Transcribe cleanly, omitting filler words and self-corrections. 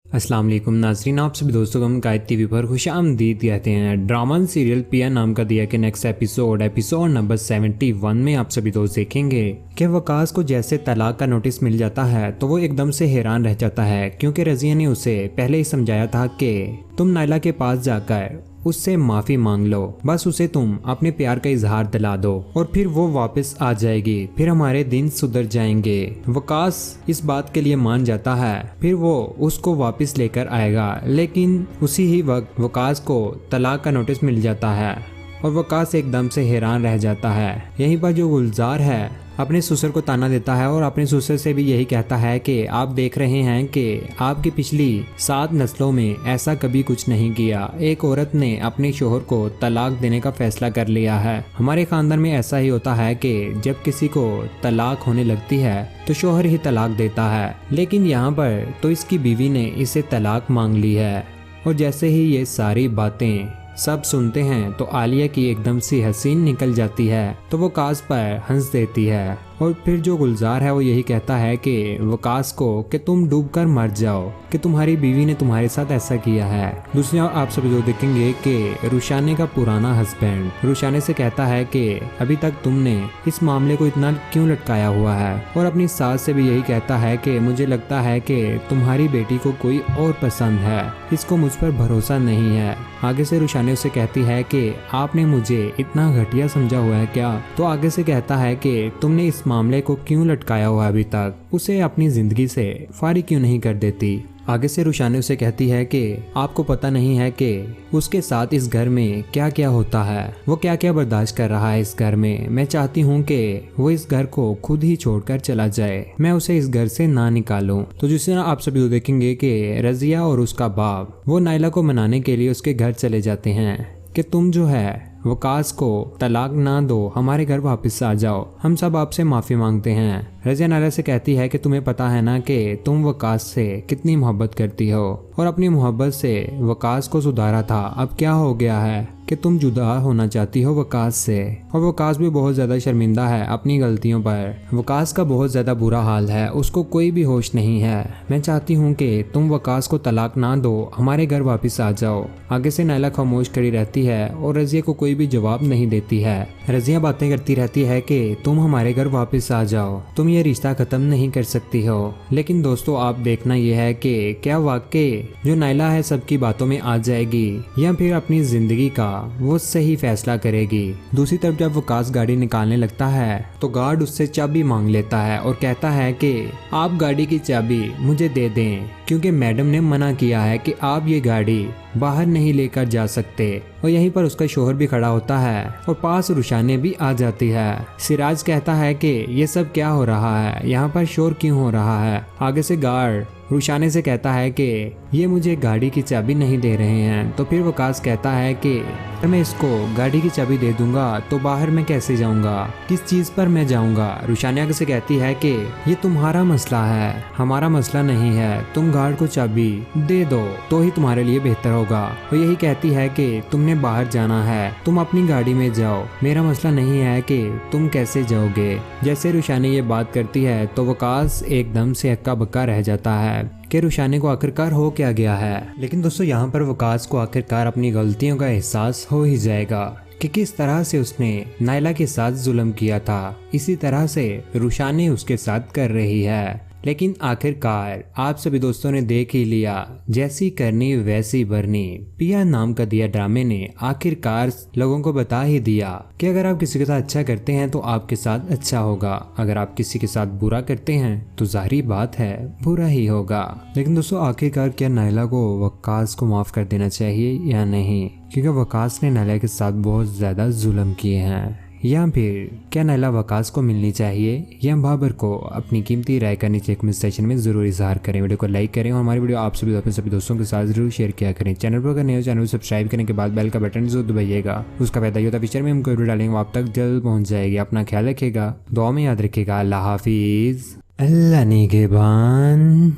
अस्सलाम वालेकुम नाज़रीन, आप सभी दोस्तों को हम कायद टीवी पर खुशामदीद कहते हैं। ड्रामा सीरियल पिया नाम का दिया के नेक्स्ट एपिसोड नंबर 71 में आप सभी दोस्त देखेंगे कि वकास को जैसे तलाक का नोटिस मिल जाता है तो वो एकदम से हैरान रह जाता है, क्योंकि रजिया ने उसे पहले ही समझाया था कि तुम नायला के पास जाकर उससे माफी मांग लो, बस उसे तुम अपने प्यार का इजहार दिला दो और फिर वो वापस आ जाएगी, फिर हमारे दिन सुधर जाएंगे। वकास इस बात के लिए मान जाता है, फिर वो उसको वापस लेकर आएगा, लेकिन उसी ही वक्त वकास को तलाक का नोटिस मिल जाता है और वकास एकदम से हैरान रह जाता है। यहीं पर जो गुलजार है अपने ससुर को ताना देता है और अपने ससुर से भी यही कहता है कि आप देख रहे हैं कि आपकी पिछली 7 नस्लों में ऐसा कभी कुछ नहीं किया। एक औरत ने अपने शोहर को तलाक देने का फैसला कर लिया है। हमारे खानदान में ऐसा ही होता है कि जब किसी को तलाक होने लगती है तो शोहर ही तलाक देता है, लेकिन यहाँ पर तो इसकी बीवी ने इसे तलाक मांग ली है। और जैसे ही ये सारी बातें सब सुनते हैं तो आलिया की एकदम सी हसीन निकल जाती है, तो वो वकास पर हंस देती है। और फिर जो गुलजार है वो यही कहता है कि वकास को कि तुम डूबकर मर जाओ, कि तुम्हारी बीवी ने तुम्हारे साथ ऐसा किया है। दूसरी ओर आप सभी लोग देखेंगे कि रुशाने का पुराना हस्बैंड रुशाने से कहता है कि अभी तक तुमने इस मामले को इतना क्यों लटकाया हुआ है, और अपनी सास से भी यही कहता है कि मुझे लगता है कि तुम्हारी बेटी को कोई और पसंद है, इसको मुझ पर भरोसा नहीं है। आगे से रुशाने उसे कहती है कि आपने मुझे इतना घटिया समझा हुआ है क्या? तो आगे से कहता है कि तुमने इस मामले को क्यों लटकाया हुआ अभी तक, उसे अपनी जिंदगी से फारिग क्यों नहीं कर देती। आगे से रुशाने उसे कहती है कि आपको पता नहीं है कि उसके साथ इस घर में क्या क्या होता है, वो क्या क्या बर्दाश्त कर रहा है इस घर में। मैं चाहती हूँ कि वो इस घर को खुद ही छोड़कर चला जाए, मैं उसे इस घर से ना निकालूं। तो जिस तरह आप सभी देखेंगे कि रजिया और उसका बाप वो नायला को मनाने के लिए उसके घर चले जाते हैं कि तुम जो है वकास को तलाक ना दो, हमारे घर वापस आ जाओ, हम सब आपसे माफी मांगते हैं। रजिया नायला से कहती है कि तुम्हें पता है ना कि तुम वकास से कितनी मोहब्बत करती हो और अपनी मोहब्बत से वकास को सुधारा था, अब क्या हो गया है कि तुम जुदा होना चाहती हो वकास से। और वकास भी बहुत ज्यादा शर्मिंदा है अपनी गलतियों पर। वकास का बहुत ज्यादा बुरा हाल है, उसको कोई भी होश नहीं है। मैं चाहती हूँ कि तुम वकास को तलाक ना दो, हमारे घर वापस आ जाओ। आगे से नायला खामोश खड़ी रहती है और रजिया को कोई भी जवाब नहीं देती है। रजिया बातें करती रहती है कि तुम हमारे घर वापस आ जाओ, तुम ये रिश्ता खत्म नहीं कर सकती हो। लेकिन दोस्तों आप देखना यह है कि क्या वाकई जो नायला है सबकी बातों में आ जाएगी या फिर अपनी जिंदगी का वो सही फैसला करेगी। दूसरी तरफ जब वकास गाड़ी निकालने लगता है तो गार्ड उससे चाबी मांग लेता है और कहता है कि आप गाड़ी की चाबी मुझे दे दें, क्योंकि मैडम ने मना किया है कि आप ये गाड़ी बाहर नहीं लेकर जा सकते। और यहीं पर उसका शोहर भी खड़ा होता है और पास रुशाने भी आ जाती है। सिराज कहता है कि ये सब क्या हो रहा है, यहाँ पर शोर क्यों हो रहा है। आगे से गार्ड रुशाने से कहता है कि ये मुझे गाड़ी की चाबी नहीं दे रहे हैं। तो फिर वकास कहता है कि अगर मैं इसको गाड़ी की चाबी दे दूंगा तो बाहर मैं कैसे जाऊंगा, किस चीज पर मैं जाऊंगा। रुशाने आगे से कहती है कि ये तुम्हारा मसला है, हमारा मसला नहीं है, तुम गार्ड को चाबी दे दो तो ही तुम्हारे लिए बेहतर होगा। वो यही कहती है कि तुमने बाहर जाना है, तुम अपनी गाड़ी में जाओ, मेरा मसला नहीं है कि तुम कैसे जाओगे। जैसे रुशाने ये बात करती है तो वकास एकदम से हक्का बक्का रह जाता है कि रुशाने को आखिरकार हो क्या गया है। लेकिन दोस्तों यहाँ पर वकास को आखिरकार अपनी गलतियों का एहसास हो ही जाएगा कि किस तरह से उसने नायला के साथ जुल्म किया था, इसी तरह से रुशाने उसके साथ कर रही है। लेकिन आखिरकार आप सभी दोस्तों ने देख ही लिया, जैसी करनी वैसी भरनी। पिया नाम का दिया ड्रामे ने आखिरकार लोगों को बता ही दिया कि अगर आप किसी के साथ अच्छा करते हैं तो आपके साथ अच्छा होगा, अगर आप किसी के साथ बुरा करते हैं तो जाहिर बात है बुरा ही होगा। लेकिन दोस्तों आखिरकार क्या नायला को वकास को माफ कर देना चाहिए या नहीं, क्योंकि वकास ने नायला के साथ बहुत ज्यादा जुल्म किए हैं। या फिर क्या नायला वकास को मिलनी चाहिए या बाबर को? अपनी कीमती राय का नीचे कमेंट सेक्शन में जरूर इजहार करें। वीडियो को लाइक करें और हमारी वीडियो आप सभी अपने सभी दोस्तों के साथ जरूर शेयर किया करें। चैनल पर अगर नए हो चैनल को सब्सक्राइब करने के बाद बेल का बटन जरूर दबाइएगा, उसका फायदा ये होता है फ्यूचर में हम कोई वीडियो डालेंगे आप तक जल्द पहुंच जाएगी। अपना ख्याल रखिएगा, दुआ में याद रखिएगा। अल्लाह हाफिज, अल्लाह निगहबान।